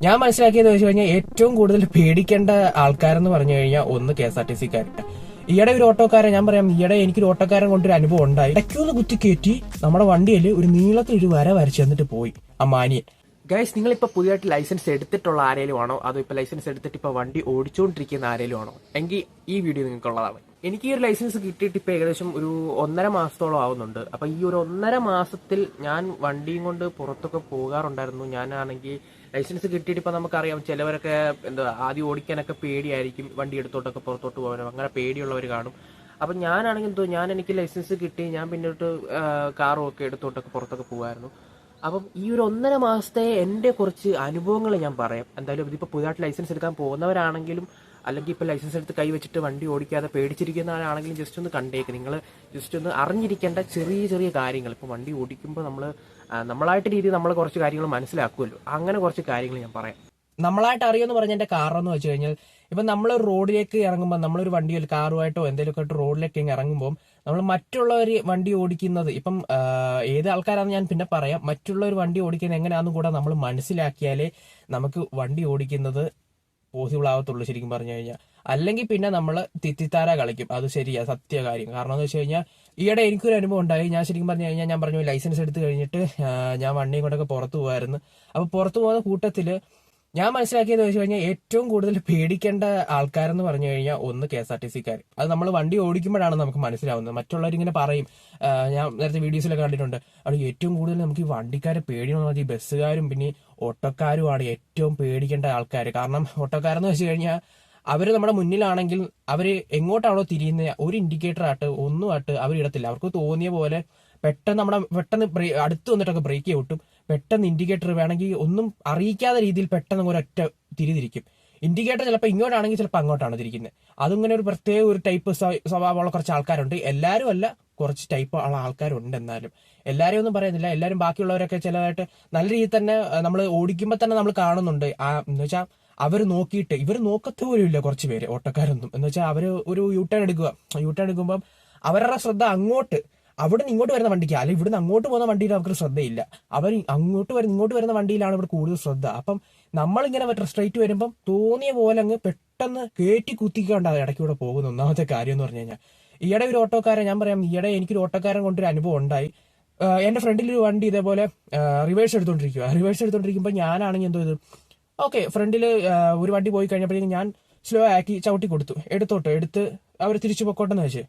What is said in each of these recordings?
ഞാൻ മനസ്സിലാക്കിയെന്ന് വെച്ച് കഴിഞ്ഞാൽ ഏറ്റവും കൂടുതൽ പേടിക്കേണ്ട ആൾക്കാരെന്ന് പറഞ്ഞു കഴിഞ്ഞാൽ ഒന്ന് KSRTC-ക്കാരുണ്ട്. ഈയിടെ ഒരു ഓട്ടോക്കാരൻ, ഞാൻ പറയാം, ഈയിടെ എനിക്കൊരു ഓട്ടോക്കാരൻ കൊണ്ടൊരു അനുഭവം ഉണ്ടായി. ഇടയ്ക്കൊന്ന് കുത്തി കയറ്റി നമ്മുടെ വണ്ടിയിൽ ഒരു നീളത്തിൽ ഒരു വര വരച്ച് തന്നിട്ട് പോയി ആ മാനിയൻ. ഗൈസ്, നിങ്ങളിപ്പോ പുതിയതായിട്ട് ലൈസൻസ് എടുത്തിട്ടുള്ള ആരെങ്കിലും ആണോ, അതോ ഇപ്പൊ ലൈസൻസ് എടുത്തിട്ട് ഇപ്പൊ വണ്ടി ഓടിച്ചുകൊണ്ടിരിക്കുന്ന ആരെങ്കിലും ആണോ എങ്കിൽ ഈ വീഡിയോ നിങ്ങൾക്കുള്ളതാണ്. എനിക്ക് ഈ ഒരു ലൈസൻസ് കിട്ടിയിട്ട് ഇപ്പൊ ഏകദേശം ഒരു 1.5 മാസത്തോളം ആവുന്നുണ്ട്. അപ്പൊ ഈ ഒരു 1.5 മാസത്തിൽ ഞാൻ വണ്ടിയും കൊണ്ട് പുറത്തൊക്കെ പോകാറുണ്ടായിരുന്നു. ഞാനാണെങ്കിൽ ലൈസൻസ് കിട്ടിയിട്ട് ഇപ്പൊ നമുക്കറിയാം, ചിലവരൊക്കെ എന്താ ആദ്യം ഓടിക്കാനൊക്കെ പേടിയായിരിക്കും, വണ്ടി എടുത്തോട്ടൊക്കെ പുറത്തോട്ട് പോകാനും അങ്ങനെ പേടിയുള്ളവർ കാണും. അപ്പൊ ഞാനാണെങ്കിൽ എനിക്ക് ലൈസൻസ് കിട്ടി, ഞാൻ പിന്നോട്ട് കാറും ഒക്കെ എടുത്തോട്ടൊക്കെ പുറത്തൊക്കെ പോകുമായിരുന്നു. അപ്പം ഈ ഒരു 1.5 മാസത്തെ എൻ്റെ കുറച്ച് അനുഭവങ്ങൾ ഞാൻ പറയാം. എന്തായാലും ഇതിപ്പോൾ പുതിയതായിട്ട് ലൈസൻസ് എടുക്കാൻ പോകുന്നവരാണെങ്കിലും, അല്ലെങ്കിൽ ഇപ്പോൾ ലൈസൻസ് എടുത്ത് കൈ വെച്ചിട്ട് വണ്ടി ഓടിക്കാതെ പേടിച്ചിരിക്കുന്നവരാണെങ്കിലും ജസ്റ്റ് ഒന്ന് കണ്ടേക്ക്. നിങ്ങൾ ജസ്റ്റ് ഒന്ന് അറിഞ്ഞിരിക്കേണ്ട ചെറിയ ചെറിയ കാര്യങ്ങൾ. ഇപ്പോൾ വണ്ടി ഓടിക്കുമ്പോൾ നമ്മളായിട്ട് രീതിയിൽ നമ്മൾ കുറച്ച് കാര്യങ്ങൾ മനസ്സിലാക്കുമല്ലോ, അങ്ങനെ കുറച്ച് കാര്യങ്ങൾ ഞാൻ പറയാം. നമ്മളായിട്ട് അറിയുമെന്ന് പറഞ്ഞതിന്റെ കാരണം എന്ന് വെച്ച് കഴിഞ്ഞാൽ, ഇപ്പം നമ്മൾ റോഡിലേക്ക് ഇറങ്ങുമ്പോൾ, നമ്മളൊരു വണ്ടിയിൽ കാറുമായിട്ടോ എന്തെങ്കിലുമൊക്കെ ആയിട്ട് റോഡിലേക്ക് ഇറങ്ങുമ്പോൾ, നമ്മൾ മറ്റുള്ളവർ വണ്ടി ഓടിക്കുന്നത്, ഇപ്പം ഏത് ആൾക്കാരാണെന്ന് ഞാൻ പിന്നെ പറയാം, മറ്റുള്ളവർ വണ്ടി ഓടിക്കുന്നത് എങ്ങനെയാണെന്നും കൂടെ നമ്മൾ മനസ്സിലാക്കിയാലേ നമുക്ക് വണ്ടി ഓടിക്കുന്നത് പോസിബിൾ ആവത്തുള്ളൂ ശരിക്കും പറഞ്ഞു കഴിഞ്ഞാൽ. അല്ലെങ്കിൽ പിന്നെ നമ്മൾ തിത്തിത്താര കളിക്കും. അത് ശരിയാ, സത്യകാര്യം. കാരണം എന്ന് വെച്ച് കഴിഞ്ഞാൽ, ഈയിടെ എനിക്കൊരു അനുഭവം ഉണ്ടായി. ഞാൻ ശരിക്കും പറഞ്ഞു കഴിഞ്ഞാൽ, ഞാൻ പറഞ്ഞു ലൈസൻസ് എടുത്ത് കഴിഞ്ഞിട്ട് ഞാൻ വണ്ടിയും കൊണ്ടൊക്കെ പുറത്തു പോകുമായിരുന്നു. അപ്പോൾ പുറത്തു പോകുന്ന കൂട്ടത്തിൽ ഞാൻ മനസ്സിലാക്കിയെന്ന് വെച്ച് കഴിഞ്ഞാൽ, ഏറ്റവും കൂടുതൽ പേടിക്കേണ്ട ആൾക്കാരെന്ന് പറഞ്ഞു കഴിഞ്ഞാൽ ഒന്ന് KSRTC-ക്കാർ. അത് നമ്മൾ വണ്ടി ഓടിക്കുമ്പോഴാണ് നമുക്ക് മനസ്സിലാവുന്നത്. മറ്റുള്ളവരിങ്ങനെ പറയും, ഞാൻ നേരത്തെ വീഡിയോസിലൊക്കെ കണ്ടിട്ടുണ്ട്, അത് ഏറ്റവും കൂടുതൽ നമുക്ക് ഈ വണ്ടിക്കാരെ പേടിയെന്ന് പറഞ്ഞാൽ ഈ ബസ്സുകാരും പിന്നെ ഓട്ടോക്കാരുമാണ് ഏറ്റവും പേടിക്കേണ്ട ആൾക്കാർ. കാരണം ഓട്ടോക്കാരെന്ന് വെച്ച് കഴിഞ്ഞാൽ, അവര് നമ്മുടെ മുന്നിലാണെങ്കിൽ അവര് എങ്ങോട്ടാണോ തിരിയുന്നത്, ഒരു ഇൻഡിക്കേറ്റർ ആയിട്ട് ഒന്നുമായിട്ട് അവർ ഇടത്തില്ല. അവർക്ക് തോന്നിയ പോലെ പെട്ടെന്ന് അടുത്ത് വന്നിട്ടൊക്കെ ബ്രേക്ക് ഔട്ടും, പെട്ടെന്ന് ഇൻഡിക്കേറ്റർ വേണമെങ്കിൽ ഒന്നും അറിയിക്കാത്ത രീതിയിൽ പെട്ടെന്ന് ഒരൊറ്റ തിരിതിരിക്കും. ഇൻഡിക്കേറ്റർ ചിലപ്പോൾ ഇങ്ങോട്ടാണെങ്കിൽ ചിലപ്പോൾ അങ്ങോട്ടാണ് തിരിക്കുന്നത്. അതിങ്ങനെ ഒരു പ്രത്യേക ഒരു ടൈപ്പ് സ്വഭാവമുള്ള കുറച്ച് ആൾക്കാരുണ്ട്. എല്ലാവരും അല്ല, കുറച്ച് ടൈപ്പ് ഉള്ള ആൾക്കാരുണ്ട്. എന്നാലും എല്ലാവരും ഒന്നും പറയുന്നില്ല. എല്ലാവരും ബാക്കിയുള്ളവരൊക്കെ ചിലതായിട്ട് നല്ല രീതിയിൽ തന്നെ നമ്മൾ ഓടിക്കുമ്പോൾ തന്നെ നമ്മൾ കാണുന്നുണ്ട്. എന്ന് വെച്ചാൽ അവർ നോക്കിയിട്ട്, ഇവർ നോക്കത്ത് പോലും ഇല്ല കുറച്ച് പേര് ഓട്ടോക്കാരൊന്നും. എന്ന് വെച്ചാൽ അവർ ഒരു യൂട്ടേൺ എടുക്കുമ്പം അവരുടെ ശ്രദ്ധ അവിടെ നിന്ന് ഇങ്ങോട്ട് വരുന്ന വണ്ടിക്ക്, അല്ലെങ്കിൽ ഇവിടുന്ന് അങ്ങോട്ട് പോകുന്ന വണ്ടിയിൽ അവർക്ക് ശ്രദ്ധയില്ല. അവർ ഇങ്ങോട്ട് വരുന്ന വണ്ടിയിലാണ് ഇവിടെ കൂടുതൽ ശ്രദ്ധ. അപ്പം നമ്മളിങ്ങനെ സ്ട്രൈറ്റ് വരുമ്പം തോന്നിയ പോലെ അങ്ങ് പെട്ടെന്ന് കയറ്റി കുത്തിക്കാണ്ടാണ് ഇടയ്ക്കൂടെ പോകുന്ന ഒന്നാമത്തെ കാര്യം എന്ന് പറഞ്ഞു കഴിഞ്ഞാൽ. ഈയിടെ ഒരു ഓട്ടോക്കാരൻ, ഞാൻ പറയാം, ഈയിടെ എനിക്കൊരു ഓട്ടോക്കാരൻ കൊണ്ടൊരു അനുഭവം ഉണ്ടായി. എന്റെ ഫ്രണ്ടിൽ ഒരു വണ്ടി ഇതേപോലെ റിവേഴ്സ് എടുത്തോണ്ടിരിക്കുമ്പോൾ ഞാനാണെങ്കിൽ എന്തോ ഇത് ഓക്കെ, ഫ്രണ്ടിൽ ഒരു വണ്ടി പോയി കഴിഞ്ഞപ്പോഴേക്കും ഞാൻ സ്ലോ ആക്കി ചവിട്ടി കൊടുത്തു, എടുത്ത് അവർ തിരിച്ചു പൊക്കോട്ടെന്ന് വെച്ച്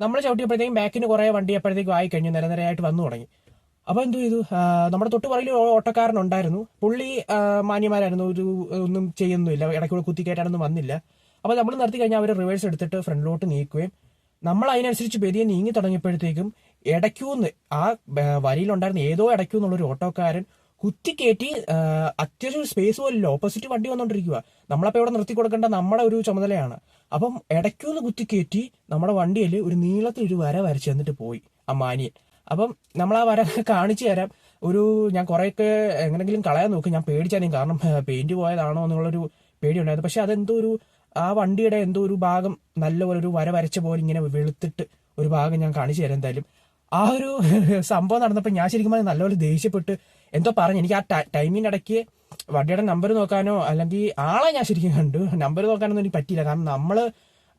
നമ്മൾ ചവിട്ടിയപ്പോഴത്തേക്കും ബാക്കിന് കുറെ വണ്ടി അപ്പോഴത്തേക്കും ആയി കഴിഞ്ഞു, നിരനിരയായിട്ട് വന്നു തുടങ്ങി. അപ്പൊ എന്തോ ചെയ്തു, നമ്മുടെ തൊട്ട് പുറകിൽ ഓട്ടോക്കാരനുണ്ടായിരുന്നു. പുള്ളി മാന്യമാരായിരുന്നു, ഒന്നും ചെയ്യുന്നില്ല, ഇടയ്ക്കൂടെ കുത്തിക്കയറ്റാനൊന്നും വന്നില്ല. അപ്പൊ നമ്മൾ നിർത്തി കഴിഞ്ഞാൽ അവർ റിവേഴ്സ് എടുത്തിട്ട് ഫ്രണ്ടിലോട്ട് നീക്കുകയും നമ്മൾ അതിനനുസരിച്ച് പെരിയെ നീങ്ങി തുടങ്ങിയപ്പോഴത്തേക്കും ഇടയ്ക്കൂന്ന് ആ വരിയിലുണ്ടായിരുന്ന ഏതോ ഇടയ്ക്കൂന്നുള്ളൊരു ഓട്ടോക്കാരൻ കുത്തിക്കയറ്റി. അത്യാവശ്യം സ്പേസ് പോലില്ല, ഓപ്പോസിറ്റ് വണ്ടി വന്നോണ്ടിരിക്കുക. നമ്മളപ്പോ ഇവിടെ നിർത്തി കൊടുക്കേണ്ട നമ്മുടെ ഒരു ചുമതലയാണ്. അപ്പം ഇടയ്ക്കൊന്ന് കുത്തിക്കയറ്റി നമ്മുടെ വണ്ടിയിൽ ഒരു നീളത്തിൽ ഒരു വര വരച്ച് തന്നിട്ട് പോയി ആ മാനിയൻ. അപ്പം നമ്മൾ ആ വര കാണിച്ചു തരാം. ഞാൻ കുറെയൊക്കെ എങ്ങനെങ്കിലും കളയാൻ നോക്കി, ഞാൻ പേടിച്ചാലും, കാരണം പെയിന്റ് പോയതാണോ എന്നുള്ളൊരു പേടി ഉണ്ടായിരുന്നു. പക്ഷെ അതെന്തോ ആ വണ്ടിയുടെ എന്തോ ഒരു ഭാഗം നല്ലപോലെ ഒരു വര വരച്ച പോലെ ഇങ്ങനെ വെളുത്തിട്ട് ഒരു ഭാഗം ഞാൻ കാണിച്ചു തരാം. എന്തായാലും ആ ഒരു സംഭവം നടന്നപ്പോൾ ഞാൻ ശരിക്കും നല്ലപോലെ ദേഷ്യപ്പെട്ട് എന്തോ പറഞ്ഞു. എനിക്ക് ആ ടൈമിനിടയ്ക്ക് വണ്ടിയുടെ നമ്പർ നോക്കാനോ അല്ലെങ്കിൽ ആളെ ഞാൻ ശരിക്കും കണ്ടു, നമ്പർ നോക്കാനൊന്നും എനിക്ക് പറ്റിയില്ല. കാരണം നമ്മൾ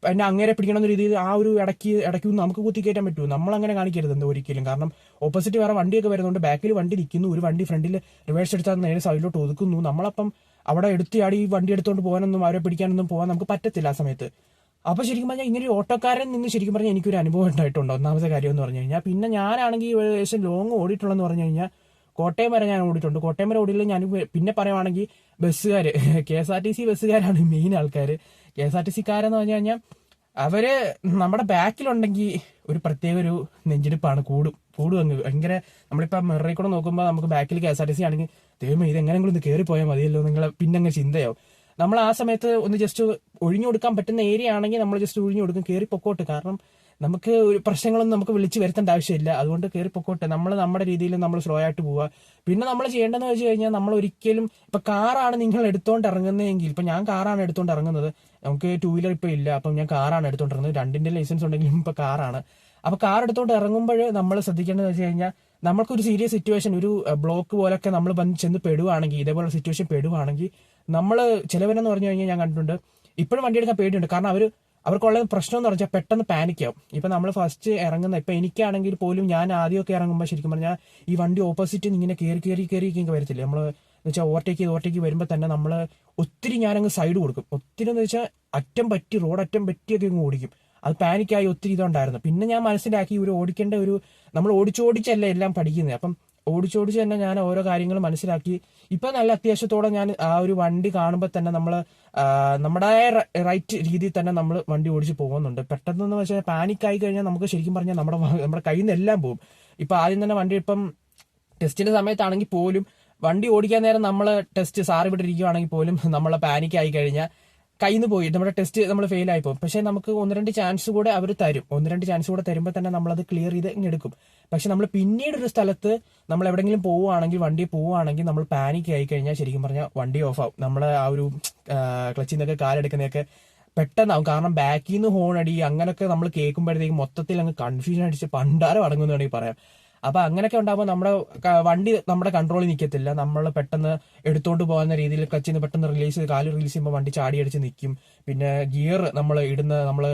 എന്നെ അങ്ങേരെ പിടിക്കണമെന്ന രീതിയിൽ ആ ഒരു ഇടയ്ക്ക് നമുക്ക് കുത്തിക്കയറ്റാൻ പറ്റുമോ? നമ്മളങ്ങനെ കാണിക്കരുത് എന്തോ ഒരിക്കലും. കാരണം ഓപ്പോസിറ്റ് വേറെ വണ്ടിയൊക്കെ വരുന്നുണ്ട്, ബാക്കിൽ വണ്ടി നിൽക്കുന്നു, ഒരു വണ്ടി ഫ്രണ്ടിൽ റിവേഴ്സ് എടുത്താൽ നേരെ സൈഡിലോട്ട് ഒതുക്കുന്നു. നമ്മളപ്പം അവിടെ എടുത്തിയാടി ഈ വണ്ടി എടുത്തുകൊണ്ട് പോകാനൊന്നും അവരെ പിടിക്കാനൊന്നും പോകാൻ നമുക്ക് പറ്റത്തില്ല ആ സമയത്ത്. അപ്പൊ ശരിക്കും പറഞ്ഞാൽ ഇങ്ങനെ ഒരു ഓട്ടോക്കാരൻ നിന്ന് ശരിക്കും പറഞ്ഞാൽ എനിക്കൊരു അനുഭവം ഉണ്ടായിട്ടുണ്ട്. ഒന്നാമത്തെ കാര്യം എന്ന് പറഞ്ഞു കഴിഞ്ഞാൽ, പിന്നെ ഞാനാണെങ്കിൽ ഏകദേശം ലോങ് ഓടിയിട്ടുള്ളതെന്ന് പറഞ്ഞു കഴിഞ്ഞാൽ കോട്ടയം വരെ ഞാൻ ഓടിയിട്ടുണ്ട്. കോട്ടയം വരെ ഓടിയില്ല. ഞാൻ പിന്നെ പറയുവാണെങ്കിൽ ബസ്സുകാർ, KSRTC ബസ്സുകാരാണ് മെയിൻ ആൾക്കാർ. KSRTC-ക്കാരെന്ന് പറഞ്ഞു കഴിഞ്ഞാൽ അവര് നമ്മുടെ ബാക്കിലുണ്ടെങ്കിൽ ഒരു പ്രത്യേക ഒരു നെഞ്ചെടുപ്പാണ്, കൂടും അങ്ങ് ഭയങ്കര. നമ്മളിപ്പോൾ മിററിൽ കൂടെ നോക്കുമ്പോൾ നമുക്ക് ബാക്കിൽ KSRTC ആണെങ്കിൽ ദൈവമേ ഇത് എങ്ങനെയെങ്കിലും ഒന്ന് കയറി പോയാൽ മതിയല്ലോ നിങ്ങളെ പിന്നെ അങ്ങ് ചിന്തയാവും. നമ്മൾ ആ സമയത്ത് ഒന്ന് ജസ്റ്റ് ഒഴിഞ്ഞു കൊടുക്കാൻ പറ്റുന്ന ഏരിയ ആണെങ്കിൽ നമ്മൾ ജസ്റ്റ് ഒഴിഞ്ഞു കൊടുക്കും, കയറി പൊക്കോട്ട്. കാരണം നമുക്ക് ഒരു പ്രശ്നങ്ങളൊന്നും നമുക്ക് വിളിച്ച് വരുത്തേണ്ട ആവശ്യമില്ല. അതുകൊണ്ട് കയറി പൊക്കോട്ടെ, നമ്മൾ നമ്മുടെ രീതിയിൽ നമ്മൾ സ്ലോ ആയിട്ട് പോവുക. പിന്നെ നമ്മൾ ചെയ്യേണ്ടതെന്ന് വെച്ച് കഴിഞ്ഞാൽ, നമ്മൾ ഒരിക്കലും ഇപ്പൊ കാറാണ് നിങ്ങൾ എടുത്തോണ്ട് ഇറങ്ങുന്നതെങ്കിൽ, ഇപ്പൊ ഞാൻ കാറാണ് എടുത്തോണ്ട് ഇറങ്ങുന്നത്, നമുക്ക് 2 വീലർ ഇപ്പൊ ഇല്ല, അപ്പം ഞാൻ കാറാണ് എടുത്തോണ്ട് ഇറങ്ങുന്നത്. 2ന്റെ ലൈസൻസ് ഉണ്ടെങ്കിലും ഇപ്പൊ കാറാണ്. അപ്പൊ കാർ എടുത്തോണ്ട് ഇറങ്ങുമ്പോൾ നമ്മൾ ശ്രദ്ധിക്കേണ്ടതെന്ന് വെച്ച് കഴിഞ്ഞാൽ, നമ്മൾക്കൊരു സീരിയസ് സിറ്റുവേഷൻ, ഒരു ബ്ലോക്ക് പോലൊക്കെ നമ്മൾ വന്ന് ചെന്ന് പെടുവാണെങ്കിൽ, ഇതേപോലെ സിറ്റുവേഷൻ പെടുവാണെങ്കിൽ, നമ്മൾ ചിലവരെന്ന് പറഞ്ഞു കഴിഞ്ഞാൽ ഞാൻ കണ്ടിട്ടുണ്ട് ഇപ്പോഴും വണ്ടി എടുക്കാൻ പേടിയുണ്ട്. കാരണം അവർക്കുള്ള പ്രശ്നം എന്ന് പറഞ്ഞാൽ പെട്ടെന്ന് പാനിക്കാവും. ഇപ്പൊ നമ്മൾ ഫസ്റ്റ് ഇറങ്ങുന്ന, ഇപ്പൊ എനിക്കാണെങ്കിൽ പോലും ഞാൻ ആദ്യമൊക്കെ ഇറങ്ങുമ്പോൾ ശരിക്കും പറഞ്ഞാൽ ഈ വണ്ടി ഓപ്പോസിറ്റ് ഇങ്ങനെ കയറി വരത്തില്ല. നമ്മൾ എന്ന് വെച്ചാൽ ഓവർടേക്ക് വരുമ്പോൾ തന്നെ നമ്മൾ ഒത്തിരി ഞാനങ്ങ് സൈഡ് കൊടുക്കും. ഒത്തിരി എന്ന് വെച്ചാൽ റോഡ് അറ്റം പറ്റിയൊക്കെ അങ്ങ് ഓടിക്കും. അത് പാനിക്കായി ഒത്തിരി ഇതുണ്ടായിരുന്നു. പിന്നെ ഞാൻ മനസ്സിലാക്കി നമ്മൾ ഓടിച്ചോടിച്ചല്ല എല്ലാം പഠിക്കുന്നത്. അപ്പം ഓടിച്ചോടിച്ച് തന്നെ ഞാൻ ഓരോ കാര്യങ്ങളും മനസ്സിലാക്കി. ഇപ്പൊ നല്ല അത്യാവശ്യത്തോടെ ഞാൻ ആ ഒരു വണ്ടി കാണുമ്പോൾ തന്നെ നമ്മൾ നമ്മുടെ റൈറ്റ് രീതിയിൽ തന്നെ നമ്മൾ വണ്ടി ഓടിച്ച് പോകുന്നുണ്ട്. പെട്ടെന്ന് വെച്ചാൽ പാനിക്കായി കഴിഞ്ഞാൽ നമുക്ക് ശരിക്കും പറഞ്ഞാൽ നമ്മുടെ കയ്യിൽ നിന്ന് എല്ലാം പോകും. ഇപ്പൊ ആദ്യം തന്നെ വണ്ടി ഇപ്പം ടെസ്റ്റിന്റെ സമയത്താണെങ്കിൽ പോലും വണ്ടി ഓടിക്കാൻ നേരം നമ്മൾ സാറ് ഇവിടെ ഇരിക്കുവാണെങ്കിൽ പോലും നമ്മളെ പാനിക്കായി കഴിഞ്ഞാൽ കയ്യിൽ നിന്ന് പോയി നമ്മുടെ ടെസ്റ്റ് നമ്മൾ ഫെയിൽ ആയി പോകും. പക്ഷെ നമുക്ക് 1-2 ചാൻസ് കൂടെ അവർ തരും. 1-2 ചാൻസ് കൂടെ തരുമ്പോൾ തന്നെ നമ്മളത് ക്ലിയർ ചെയ്ത് എടുക്കും. പക്ഷെ നമ്മൾ പിന്നീട് ഒരു സ്ഥലത്ത് നമ്മൾ എവിടെയെങ്കിലും വണ്ടി പോവുകയാണെങ്കിൽ നമ്മൾ പാനിക് ആയി കഴിഞ്ഞാൽ ശരിക്കും പറഞ്ഞാൽ വണ്ടി ഓഫ് ആവും. നമ്മളെ ആ ഒരു ക്ലച്ചിൽ നിന്നൊക്കെ കാലെടുക്കുന്നതൊക്കെ പെട്ടെന്നാവും. കാരണം ബാക്കിൽ നിന്ന് ഹോൺ അടി അങ്ങനെയൊക്കെ നമ്മൾ കേൾക്കുമ്പോഴത്തേക്കും മൊത്തത്തിൽ അങ്ങ് കൺഫ്യൂഷൻ അടിച്ച് പണ്ടാരം അടങ്ങുന്ന വേണമെങ്കിൽ പറയാം. അപ്പൊ അങ്ങനെയൊക്കെ ഉണ്ടാകുമ്പോൾ വണ്ടി നമ്മുടെ കൺട്രോളിൽ നിൽക്കത്തില്ല. നമ്മൾ പെട്ടെന്ന് എടുത്തോണ്ട് പോകുന്ന രീതിയിൽ ക്ലച്ചിൽ നിന്ന് പെട്ടെന്ന് കാല് റിലീസ് ചെയ്യുമ്പോൾ വണ്ടി ചാടി അടിച്ച് നിൽക്കും. പിന്നെ ഗിയർ നമ്മൾ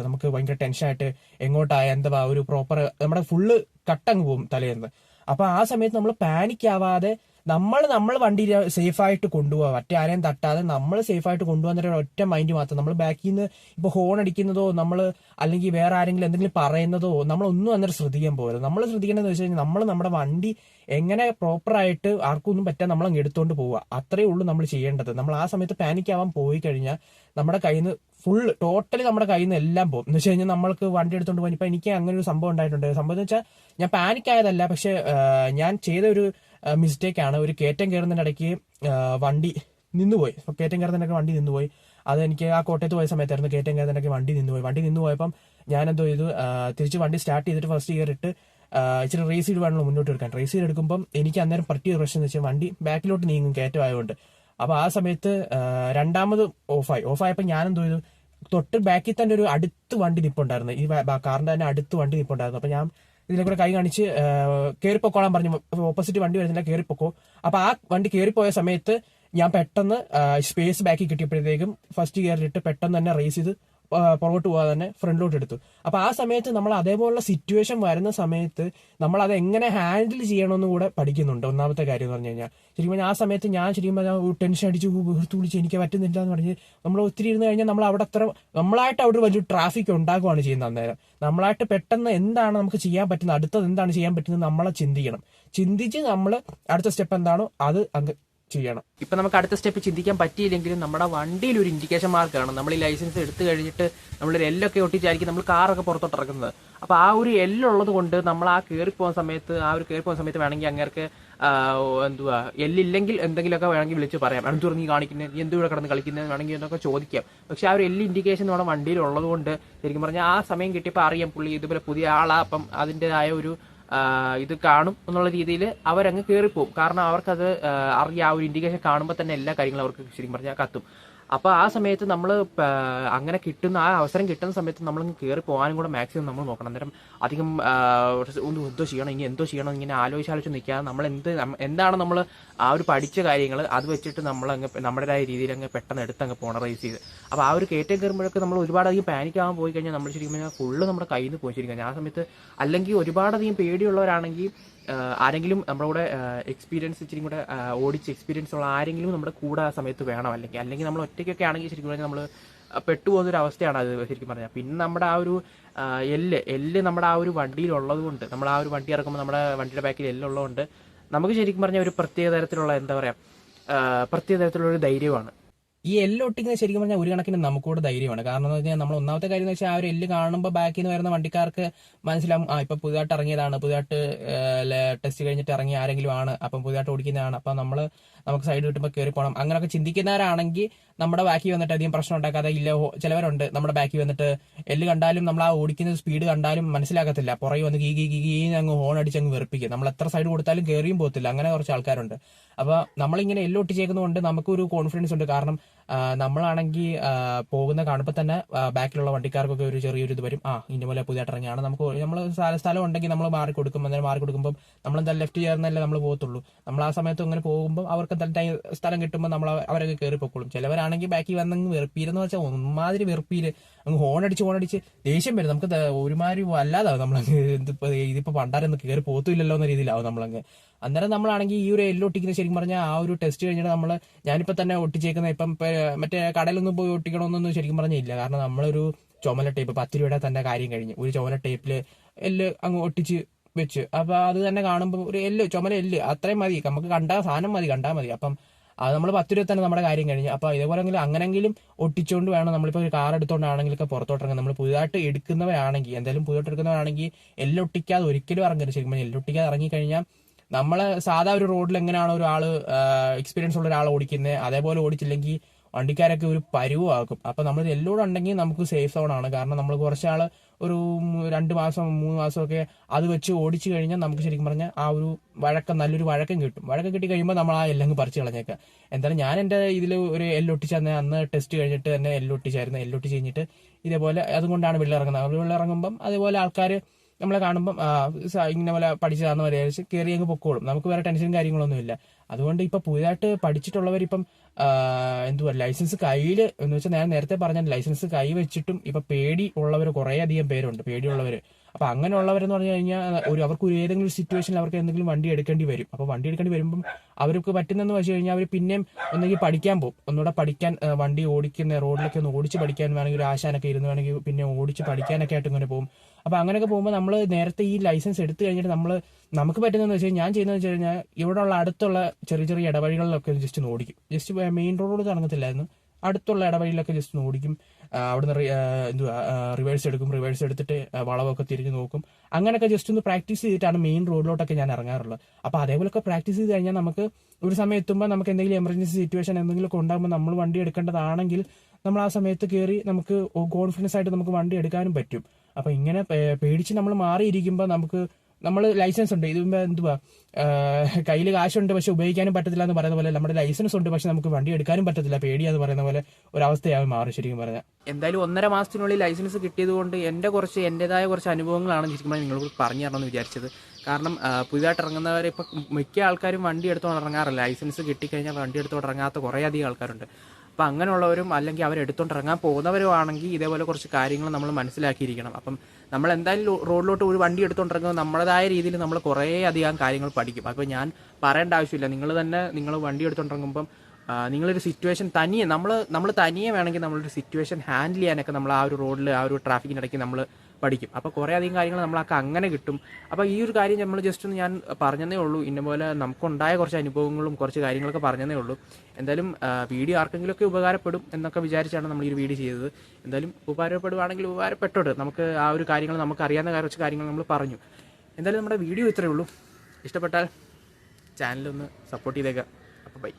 നമുക്ക് ഭയങ്കര ടെൻഷനായിട്ട് എങ്ങോട്ടായ എന്താ ഒരു പ്രോപ്പർ നമ്മുടെ ഫുള്ള് കട്ടങ്ങ് പോകും തലേന്ന്. അപ്പൊ ആ സമയത്ത് നമ്മൾ പാനിക് ആവാതെ നമ്മൾ വണ്ടി സേഫായിട്ട് കൊണ്ടുപോകാം. മറ്റേ ആരെയും തട്ടാതെ നമ്മൾ സേഫായിട്ട് കൊണ്ടുപോകുന്ന ഒറ്റ മൈൻഡ് മാത്രം. നമ്മൾ ബാക്കിൽ നിന്ന് ഇപ്പൊ ഹോൺ അടിക്കുന്നതോ അല്ലെങ്കിൽ വേറെ ആരെങ്കിലും എന്തെങ്കിലും പറയുന്നതോ നമ്മളൊന്നും അന്നേരം ശ്രദ്ധിക്കാൻ പോകരുത്. നമ്മൾ ശ്രദ്ധിക്കേണ്ടതെന്ന് വെച്ച് കഴിഞ്ഞാൽ നമ്മുടെ വണ്ടി എങ്ങനെ പ്രോപ്പറായിട്ട് ആർക്കൊന്നും പറ്റാൻ നമ്മൾ അങ്ങ് എടുത്തോണ്ട് പോവുക. അത്രേ ഉള്ളൂ നമ്മൾ ചെയ്യേണ്ടത്. നമ്മൾ ആ സമയത്ത് പാനിക് ആവാൻ പോയി കഴിഞ്ഞാൽ നമ്മുടെ കയ്യിൽ നിന്ന് ടോട്ടലി നമ്മുടെ കയ്യിൽ നിന്ന് എല്ലാം പോകും. എന്ന് വെച്ച് കഴിഞ്ഞാൽ നമ്മൾക്ക് വണ്ടി എടുത്തോണ്ട് പോകാൻ ഇപ്പൊ എനിക്ക് അങ്ങനെ ഒരു സംഭവം ഉണ്ടായിട്ടുണ്ട്. സംഭവം എന്ന് വെച്ചാൽ ഞാൻ പാനിക് ആയതല്ല, പക്ഷെ ഞാൻ ചെയ്ത ഒരു മിസ്റ്റേക്ക് ആണ്. ഒരു കയറ്റം കയറുന്നതിന്റെ ഇടയ്ക്ക് വണ്ടി നിന്നുപോയി. വണ്ടി നിന്നുപോയി. അത് എനിക്ക് ആ കോട്ടയത്ത് പോയ സമയത്തായിരുന്നു. കയറ്റം കയറുന്നതിന്റെ വണ്ടി നിന്നുപോയപ്പം ഞാൻ എന്തോ ചെയ്തു, തിരിച്ച് വണ്ടി സ്റ്റാർട്ട് ചെയ്തിട്ട് ഫസ്റ്റ് ഗിയർ ഇട്ട് ഇച്ചിരി റേസ് ചെയ്ത് വേണമല്ലോ മുന്നോട്ട് എടുക്കാൻ. റേസ് ചെയ്ത് എടുക്കുമ്പോൾ എനിക്ക് അന്നേരം പറ്റിയ പ്രശ്നം എന്ന് വെച്ചാൽ വണ്ടി ബാക്കിലോട്ട് നീങ്ങും കയറ്റമായതുകൊണ്ട്. അപ്പൊ ആ സമയത്ത് രണ്ടാമത് ഓഫായപ്പോൾ ഞാൻ എന്തോ ചെയ്തു, തൊട്ട് ബാക്കിൽ തന്നെ ഒരു അടുത്ത് വണ്ടി നിപ്പുണ്ടായിരുന്നു. ഈ കാറിന്റെ തന്നെ അടുത്ത് വണ്ടി നിപ്പുണ്ടായിരുന്നു. അപ്പൊ ഞാൻ ഇതിനെ കൂടെ കൈ കാണിച്ച് കയറിപ്പോക്കോളാൻ പറഞ്ഞു. ഓപ്പോസിറ്റ് വണ്ടി വരുന്നില്ല, കയറിപ്പോക്കോ. അപ്പൊ ആ വണ്ടി കയറിപ്പോയ സമയത്ത് ഞാൻ പെട്ടെന്ന് സ്പേസ് ബാക്കി കിട്ടിയപ്പോഴത്തേക്കും ഫസ്റ്റ് ഗിയറിലിട്ട് പെട്ടെന്ന് തന്നെ റേസ് ചെയ്ത് പുറകോട്ട് പോകാതെ തന്നെ ഫ്രണ്ടിലോട്ട് എടുത്തു. അപ്പൊ ആ സമയത്ത് നമ്മൾ അതേപോലുള്ള സിറ്റുവേഷൻ വരുന്ന സമയത്ത് നമ്മൾ അത് എങ്ങനെ ഹാൻഡിൽ ചെയ്യണമെന്ന് കൂടെ പഠിക്കുന്നുണ്ട്. ഒന്നാമത്തെ കാര്യം എന്ന് പറഞ്ഞു കഴിഞ്ഞാൽ ശരിക്കും പറഞ്ഞാൽ ആ സമയത്ത് ഞാൻ ശരിക്കും പറഞ്ഞാൽ ടെൻഷൻ അടിച്ച് വീർത്ത് വിളിച്ച് എനിക്ക് പറ്റുന്നില്ല എന്ന് പറഞ്ഞ് നമ്മൾ ഒത്തിരി ഇരുന്ന് കഴിഞ്ഞാൽ നമ്മൾ നമ്മളായിട്ട് അവിടെ വലിയ ട്രാഫിക് ഉണ്ടാക്കുകയാണ് ചെയ്യുന്നത്. അന്നേരം നമ്മളായിട്ട് പെട്ടെന്ന് എന്താണ് നമുക്ക് ചെയ്യാൻ പറ്റുന്നത്, അടുത്തത് എന്താണ് ചെയ്യാൻ പറ്റുന്നത് നമ്മളെ ചിന്തിച്ച് നമ്മൾ അടുത്ത സ്റ്റെപ്പ് എന്താണോ അത് അങ്ങ് ചെയ്യണം. ഇപ്പൊ നമുക്ക് അടുത്ത സ്റ്റെപ്പ് ചിന്തിക്കാൻ പറ്റിയില്ലെങ്കിലും നമ്മുടെ വണ്ടിയിൽ ഒരു ഇൻഡിക്കേഷൻ മാർക്ക് കാണും. നമ്മൾ ഈ ലൈസൻസ് എടുത്തു കഴിഞ്ഞിട്ട് നമ്മളൊരു എല്ലൊക്കെ ഒട്ടിച്ചായിരിക്കും നമ്മൾ കാറൊക്കെ പുറത്തോട്ട് ഇറക്കുന്നത്. അപ്പൊ ആ ഒരു എല്ലുള്ളത് കൊണ്ട് നമ്മൾ ആ കയറി പോകുന്ന സമയത്ത് വേണമെങ്കിൽ അങ്ങേർക്ക് എല്ലില്ലെങ്കിൽ എന്തെങ്കിലുമൊക്കെ വേണമെങ്കിൽ വിളിച്ച് പറയാം. അടുത്ത് നീ കാണിക്കുന്നത്, നീ എന്തുകൂടെ കിടന്ന് കളിക്കുന്നത് വേണമെങ്കിൽ എന്നൊക്കെ ചോദിക്കാം. പക്ഷെ ആ ഒരു എല്ല് ഇൻഡിക്കേഷൻ നമ്മുടെ വണ്ടിയിൽ ഉള്ളത് കൊണ്ട് ശരിക്കും പറഞ്ഞാൽ ആ സമയം കിട്ടിയപ്പോൾ അറിയാം പുള്ളി ഇതുപോലെ പുതിയ ആളാ, അപ്പം അതിൻ്റെതായ ഒരു ഇത് കാണും എന്നുള്ള രീതിയിൽ അവരങ്ങ് കയറിപ്പോവും. കാരണം അവർക്കത് അറിയാം. ആ ഒരു ഇൻഡിക്കേഷൻ കാണുമ്പോൾ തന്നെ എല്ലാ കാര്യങ്ങളും അവർക്ക് ശരിക്കും പറഞ്ഞാൽ കത്തും. അപ്പോൾ ആ സമയത്ത് നമ്മൾ അങ്ങനെ ആ അവസരം കിട്ടുന്ന സമയത്ത് നമ്മളങ്ങ് കയറി പോകാനും കൂടെ മാക്സിമം നമ്മൾ നോക്കണം. അന്നേരം അധികം എന്തോ ചെയ്യണം ഇങ്ങനെ ആലോചിച്ച് നിൽക്കാതെ നമ്മൾ എന്താണ് നമ്മൾ ആ ഒരു പഠിച്ച കാര്യങ്ങൾ അത് വെച്ചിട്ട് നമ്മളങ്ങ് നമ്മുടേതായ രീതിയിൽ അങ്ങ് പെട്ടെന്ന് എടുത്തങ്ങ് പോകണം റേസ് ചെയ്ത്. അപ്പോൾ ആ ഒരു കയറ്റം കയറുമ്പോഴൊക്കെ നമ്മൾ ഒരുപാടധികം പാനിക്കാകാൻ പോയി കഴിഞ്ഞാൽ നമ്മൾ ശരിക്കും പറഞ്ഞാൽ ഫുള്ള് നമ്മുടെ കയ്യിൽ നിന്ന് പോയി ശരിക്കും. ആ സമയത്ത് അല്ലെങ്കിൽ ഒരുപാടധികം പേടിയുള്ളവരാണെങ്കിൽ ആരെങ്കിലും നമ്മുടെ കൂടെ എക്സ്പീരിയൻസ് ഇച്ചിരി കൂടെ ഓടിച്ച് എക്സ്പീരിയൻസ് ഉള്ള ആരെങ്കിലും നമ്മുടെ കൂടെ ആ സമയത്ത് വേണം. അല്ലെങ്കിൽ നമ്മൾ ഒറ്റയ്ക്കൊക്കെ ആണെങ്കിൽ ശരിക്കും പറഞ്ഞാൽ നമ്മൾ പെട്ടുപോകുന്നൊരു അവസ്ഥയാണ് അത് ശരിക്കും പറഞ്ഞാൽ. പിന്നെ നമ്മുടെ ആ ഒരു എല്ല് നമ്മുടെ ആ ഒരു വണ്ടിയിലുള്ളത് കൊണ്ട്, നമ്മൾ ആ ഒരു വണ്ടി ഇറക്കുമ്പോൾ നമ്മുടെ വണ്ടിയുടെ ബാക്കിൽ എല്ലുള്ളതുകൊണ്ട് നമുക്ക് ശരിക്കും പറഞ്ഞാൽ ഒരു പ്രത്യേക തരത്തിലുള്ള ഒരു ധൈര്യമാണ്. ഈ എല്ല് ഒട്ടിക്കുന്നത് ശരിക്കും പറഞ്ഞാൽ ഒരു കണക്കിന് നമുക്കൂടെ ധൈര്യമാണ്. കാരണം എന്ന് വെച്ചാൽ നമ്മൾ ഒന്നാമത്തെ കാര്യം എന്ന് വെച്ചാൽ ആ ഒരു എല്ല് കാണുമ്പോൾ ബാക്കിൽ നിന്ന് വരുന്ന വണ്ടിക്കാർക്ക് മനസ്സിലാവും, ഇപ്പൊ പുതുതായിട്ട് ഇറങ്ങിയതാണ്, പുതുതായിട്ട് ടെസ്റ്റ് കഴിഞ്ഞിട്ട് ഇറങ്ങിയ ആരെങ്കിലും ആണ്, അപ്പം പുതുതായിട്ട് ഓടിക്കുന്നതാണ്. അപ്പം നമുക്ക് സൈഡ് കിട്ടുമ്പോൾ കയറി പോകണം അങ്ങനെയൊക്കെ ചിന്തിക്കുന്നവരാണെങ്കിൽ നമ്മുടെ ബാക്കി വന്നിട്ട് അധികം പ്രശ്നം ഉണ്ടാക്കാതെ ഇല്ല. ചിലവരുണ്ട് നമ്മുടെ ബാക്കി വന്നിട്ട് എല്ല് കണ്ടാലും നമ്മൾ ആ ഓടിക്കുന്ന സ്പീഡ് കണ്ടാലും മനസ്സിലാക്കത്തില്ല, പുറകെ വന്ന് ഗീ അങ്ങ് ഹോൺ അടിച്ച് അങ്ങ് വെറുപ്പിക്കും, നമ്മൾ എത്ര സൈഡ് കൊടുത്താലും കയറിയും പോകത്തില്ല. അങ്ങനെ കുറച്ച് ആൾക്കാരുണ്ട്. അപ്പൊ നമ്മളിങ്ങനെ എല്ലാം ഒട്ടിച്ചേക്കുന്നതുകൊണ്ട് നമുക്കൊരു കോൺഫിഡൻസ് ഉണ്ട്. കാരണം നമ്മളാണെങ്കിൽ പോകുന്ന കാണുമ്പോൾ തന്നെ ബാക്കിലുള്ള വണ്ടിക്കാർക്കൊക്കെ ഒരു ചെറിയൊരു ഇത് വരും, ഇന്ന പോലെ പുതിയതായിട്ട് ഇറങ്ങിയാണ്, നമുക്ക് നമ്മൾ സ്ഥലം ഉണ്ടെങ്കിൽ നമ്മൾ മാറി കൊടുക്കും. അന്നേരം മാറി കൊടുക്കുമ്പോൾ നമ്മളെന്തായാലും ലെഫ്റ്റ് ചേർന്നല്ലേ നമ്മൾ പോകത്തുള്ളൂ. നമ്മൾ ആ സമയത്ത് അങ്ങനെ പോകുമ്പോൾ അവർക്ക് എന്തായാലും സ്ഥലം കിട്ടുമ്പോൾ നമ്മൾ അവരൊക്കെ കയറി പൊക്കോളും. ചിലവരാണെങ്കിൽ ബാക്കി വന്നങ്ങ് വെറുപ്പീരെന്ന് വെച്ചാൽ ഒന്നുമാതിരി വെറുപ്പീര് അങ്ങ് ഹോണടിച്ച് ദേഷ്യം വരും. നമുക്ക് ഒരുമാതിരി അല്ലാതാവും നമ്മളങ്ങ് ഇതിപ്പോ പണ്ടാരൊന്നും കയറി പോകത്തില്ലല്ലോ എന്ന രീതിയിലാവും നമ്മളങ്ങ്. അന്നേരം നമ്മളാണെങ്കിൽ ഈ ഒരു എല്ലാം ഒട്ടിക്കുന്ന ശരിക്കും പറഞ്ഞാൽ ആ ഒരു ടെസ്റ്റ് കഴിഞ്ഞിട്ട് ഞാനിപ്പോ തന്നെ ഒട്ടിച്ചേക്കുന്ന ഇപ്പം മറ്റേ കടയിലൊന്നും പോയി ഒട്ടിക്കണമെന്നൊന്നും ശരിക്കും പറഞ്ഞാൽ ഇല്ല. കാരണം നമ്മളൊരു ചുമല ടേപ്പ് 10 രൂപയുടെ തന്നെ കാര്യം കഴിഞ്ഞ് ഒരു ചുമല ടേപ്പില് എല്ല് അങ്ങ് ഒട്ടിച്ച് വെച്ച്, അപ്പൊ അത് തന്നെ കാണുമ്പോൾ ഒരു ചുമല എല്ല് അത്രയും മതി, നമുക്ക് സാധനം കണ്ടാൽ മതി. അപ്പം അത് നമ്മൾ 10 രൂപ തന്നെ നമ്മുടെ കാര്യം കഴിഞ്ഞു. അപ്പൊ ഇതേപോലെങ്കിലും അങ്ങനെങ്കിലും ഒട്ടിച്ചുകൊണ്ട് വേണം നമ്മളിപ്പോൾ ഒരു കാർ എടുത്തോണ്ടാണെങ്കിലൊക്കെ പുറത്തോട്ടിറങ്ങാൻ. നമ്മൾ പുതുതായിട്ട് എടുക്കുന്നവരാണെങ്കിൽ എന്തായാലും പുതുതായിട്ട് എടുക്കുന്നവരാണെങ്കിൽ എല്ലാം ഒട്ടിക്കാതെ ഒരിക്കലും ഇറങ്ങരുത്. ശരിക്കും എല്ലാം ഒട്ടിക്കാതെ ഇറങ്ങിക്കഴിഞ്ഞാൽ നമ്മള് സാധാ ഒരു റോഡിൽ എങ്ങനെയാണോ ഒരാള് എക്സ്പീരിയൻസ് ഉള്ള ഒരാൾ ഓടിക്കുന്നത് അതേപോലെ ഓടിച്ചില്ലെങ്കിൽ വണ്ടിക്കാരൊക്കെ ഒരു പരുവാക്കും. അപ്പൊ നമ്മൾ എല്ലോടും ഉണ്ടെങ്കിൽ നമുക്ക് സേഫ് സോൺ ആണ്. കാരണം നമ്മൾ കുറച്ചാള് ഒരു 2 മാസം 3 മാസമൊക്കെ അത് വെച്ച് ഓടിച്ചു കഴിഞ്ഞാൽ നമുക്ക് ശരിക്കും പറഞ്ഞാൽ ആ ഒരു നല്ലൊരു വഴക്കം കിട്ടും. വഴക്കം കിട്ടി കഴിയുമ്പോൾ നമ്മൾ ആ എല്ലാം പറിച്ചു കളഞ്ഞേക്കാം. എന്തായാലും ഞാൻ എന്റെ ഇതിൽ ഒരു എല്ലൊട്ടിച്ച് അന്ന് ടെസ്റ്റ് കഴിഞ്ഞിട്ട് തന്നെ എല്ലൊട്ടിച്ചായിരുന്നു. എല്ലൊട്ടിച്ച് കഴിഞ്ഞിട്ട് ഇതേപോലെ അതുകൊണ്ടാണ് വെള്ളിറങ്ങുന്നത്. വെള്ളിറങ്ങുമ്പം അതേപോലെ ആൾക്കാർ നമ്മളെ കാണുമ്പം ഇങ്ങനെ പോലെ പഠിച്ചതാണെന്ന് വിചാരിച്ച് കയറി അങ്ങ് പൊക്കോളും. നമുക്ക് വേറെ ടെൻഷനും കാര്യങ്ങളൊന്നും ഇല്ല. അതുകൊണ്ട് ഇപ്പൊ പുതിയതായിട്ട് പഠിച്ചിട്ടുള്ളവരിപ്പം ലൈസൻസ് കയ്യിൽ എന്ന് വെച്ചാൽ ഞാൻ നേരത്തെ പറഞ്ഞ ലൈസൻസ് കൈ വെച്ചിട്ടും ഇപ്പൊ പേടി ഉള്ളവർ കുറെ അധികം പേരുണ്ട്, പേടിയുള്ളവര്. അപ്പൊ അങ്ങനെയുള്ളവരെന്ന് പറഞ്ഞു കഴിഞ്ഞാൽ അവർക്ക് ഏതെങ്കിലും സിറ്റുവേഷനിൽ അവർക്ക് എന്തെങ്കിലും വണ്ടി എടുക്കേണ്ടി വരും. അപ്പൊ വണ്ടി എടുക്കേണ്ടി വരുമ്പം അവർക്ക് പറ്റുന്നതെന്ന് വെച്ച് കഴിഞ്ഞാൽ അവർ പിന്നെയും ഒന്നെങ്കിൽ പഠിക്കാൻ പോകും, ഒന്നുകൂടെ പഠിക്കാൻ വണ്ടി ഓടിക്കുന്ന റോഡിലൊക്കെ ഒന്ന് ഓടിച്ച് പഠിക്കാൻ വേണമെങ്കിൽ ഒരു ആശാനൊക്കെ ഇരുന്ന് വേണമെങ്കിൽ പിന്നെ ഓടിച്ച് പഠിക്കാനൊക്കെ ആയിട്ട് ഇങ്ങനെ പോകും. അപ്പൊ അങ്ങനെയൊക്കെ പോകുമ്പോൾ നമ്മൾ നേരത്തെ ഈ ലൈസൻസ് എടുത്തു കഴിഞ്ഞിട്ട് നമുക്ക് പറ്റുന്നതെന്ന് വെച്ച് കഴിഞ്ഞാൽ ഞാൻ ചെയ്യുന്നതെന്ന് വെച്ച് കഴിഞ്ഞാൽ ഇവിടെയുള്ള അടുത്തുള്ള ചെറിയ ഇടവഴികളിലൊക്കെ ജസ്റ്റ് ഒന്ന് ഓടിക്കും. ജസ്റ്റ് മെയിൻ റോഡിൽ തുടങ്ങത്തില്ലായിരുന്നു, അടുത്തുള്ള ഇടവഴിയിലൊക്കെ ജസ്റ്റ് ഒന്ന് ഓടിക്കും. അവിടുന്ന് റിവേഴ്സ് എടുത്തിട്ട് വളവൊക്കെ തിരിഞ്ഞു നോക്കും. അങ്ങനെയൊക്കെ ജസ്റ്റ് ഒന്ന് പ്രാക്ടീസ് ചെയ്തിട്ടാണ് മെയിൻ റോഡിലോട്ടൊക്കെ ഞാൻ ഇറങ്ങാറുള്ളത്. അപ്പൊ അതേപോലൊക്കെ പ്രാക്ടീസ് ചെയ്ത് കഴിഞ്ഞാൽ നമുക്ക് ഒരു സമയം എത്തുമ്പോൾ നമുക്ക് എന്തെങ്കിലും എമർജൻസി സിറ്റുവേഷൻ എന്തെങ്കിലുമൊക്കെ ഉണ്ടാകുമ്പോൾ നമ്മൾ വണ്ടി എടുക്കേണ്ടതാണെങ്കിൽ നമ്മൾ ആ സമയത്ത് കയറി നമുക്ക് കോൺഫിഡൻസ് ആയിട്ട് നമുക്ക് വണ്ടി എടുക്കാനും പറ്റും. അപ്പൊ ഇങ്ങനെ പേടിച്ച് നമ്മൾ മാറിയിരിക്കുമ്പോൾ നമ്മൾ ലൈസൻസ് ഉണ്ട്, ഇത് കയ്യിൽ കാശുണ്ട് പക്ഷെ ഉപയോഗിക്കാനും പറ്റത്തില്ല എന്ന് പറയുന്ന പോലെ നമ്മുടെ ലൈസൻസ് ഉണ്ട് പക്ഷെ നമുക്ക് വണ്ടി എടുക്കാനും പറ്റത്തില്ല, പേടിയാന്ന് പറയുന്ന പോലെ ഒരവസ്ഥയാവും മാറും ശരിക്കും പറഞ്ഞാൽ. എന്തായാലും 1.5 മാസത്തിനുള്ളിൽ ലൈസൻസ് കിട്ടിയത് കൊണ്ട് എന്റേതായ കുറച്ച് അനുഭവങ്ങളാണ് ശരിക്കും നിങ്ങൾക്ക് പറഞ്ഞു തരണമെന്ന് വിചാരിച്ചത്. കാരണം പുതിയതായിട്ട് ഇറങ്ങുന്നവരെ ഇപ്പം മിക്ക ആൾക്കാരും വണ്ടി എടുത്തോണ്ട് ഇറങ്ങാറില്ല. ലൈസൻസ് കിട്ടിക്കഴിഞ്ഞാൽ വണ്ടി എടുത്തോണ്ട് ഇറങ്ങാത്ത കുറേ അധികം ആൾക്കാരുണ്ട്. അപ്പം അങ്ങനെയുള്ളവരും അല്ലെങ്കിൽ അവരെടുത്തോണ്ട് ഇറങ്ങാൻ പോകുന്നവരും ആണെങ്കിൽ ഇതേപോലെ കുറച്ച് കാര്യങ്ങൾ നമ്മൾ മനസ്സിലാക്കിയിരിക്കണം. അപ്പം നമ്മൾ എന്തായാലും റോഡിലോട്ട് ഒരു വണ്ടി എടുത്തോണ്ടിറങ്ങുമ്പോൾ നമ്മുടേതായ രീതിയിൽ നമ്മൾ കുറേ അധികം കാര്യങ്ങൾ പഠിക്കും. അപ്പോൾ ഞാൻ പറയേണ്ട ആവശ്യമില്ല, നിങ്ങൾ വണ്ടി എടുത്തോണ്ടിറങ്ങുമ്പം നിങ്ങളൊരു സിറ്റുവേഷൻ തനിയെ നമ്മൾ തനിയെ വേണമെങ്കിൽ നമ്മളൊരു സിറ്റുവേഷൻ ഹാൻഡിൽ ചെയ്യാനൊക്കെ നമ്മൾ ആ ഒരു റോഡിൽ ആ ഒരു ട്രാഫിക്കിനിടയ്ക്ക് നമ്മൾ പഠിക്കും. അപ്പോൾ കുറേ അധികം കാര്യങ്ങൾ നമ്മളൊക്കെ അങ്ങനെ കിട്ടും. അപ്പോൾ ഈ ഒരു കാര്യം നമ്മൾ ജസ്റ്റ് ഒന്ന് ഞാൻ പറഞ്ഞതേ ഉള്ളൂ. ഇന്നപോലെ നമുക്കുണ്ടായ കുറച്ച് അനുഭവങ്ങളും കുറച്ച് കാര്യങ്ങളൊക്കെ പറഞ്ഞതേ ഉള്ളൂ. എന്തായാലും വീഡിയോ ആർക്കെങ്കിലുമൊക്കെ ഉപകാരപ്പെടും എന്നൊക്കെ വിചാരിച്ചാണ് നമ്മൾ ഈ വീഡിയോ ചെയ്തത്. എന്തായാലും ഉപകാരപ്പെടുവാണെങ്കിൽ ഉപകാരപ്പെട്ടോട്ട്. നമുക്ക് ആ ഒരു കാര്യങ്ങൾ നമുക്ക് അറിയാവുന്ന കുറച്ച് കാര്യങ്ങൾ നമ്മൾ പറഞ്ഞു. എന്തായാലും നമ്മുടെ വീഡിയോ ഇത്രയേ ഉള്ളൂ. ഇഷ്ടപ്പെട്ടാൽ ചാനലൊന്ന് സപ്പോർട്ട് ചെയ്തേക്കാം. അപ്പോൾ ബൈ.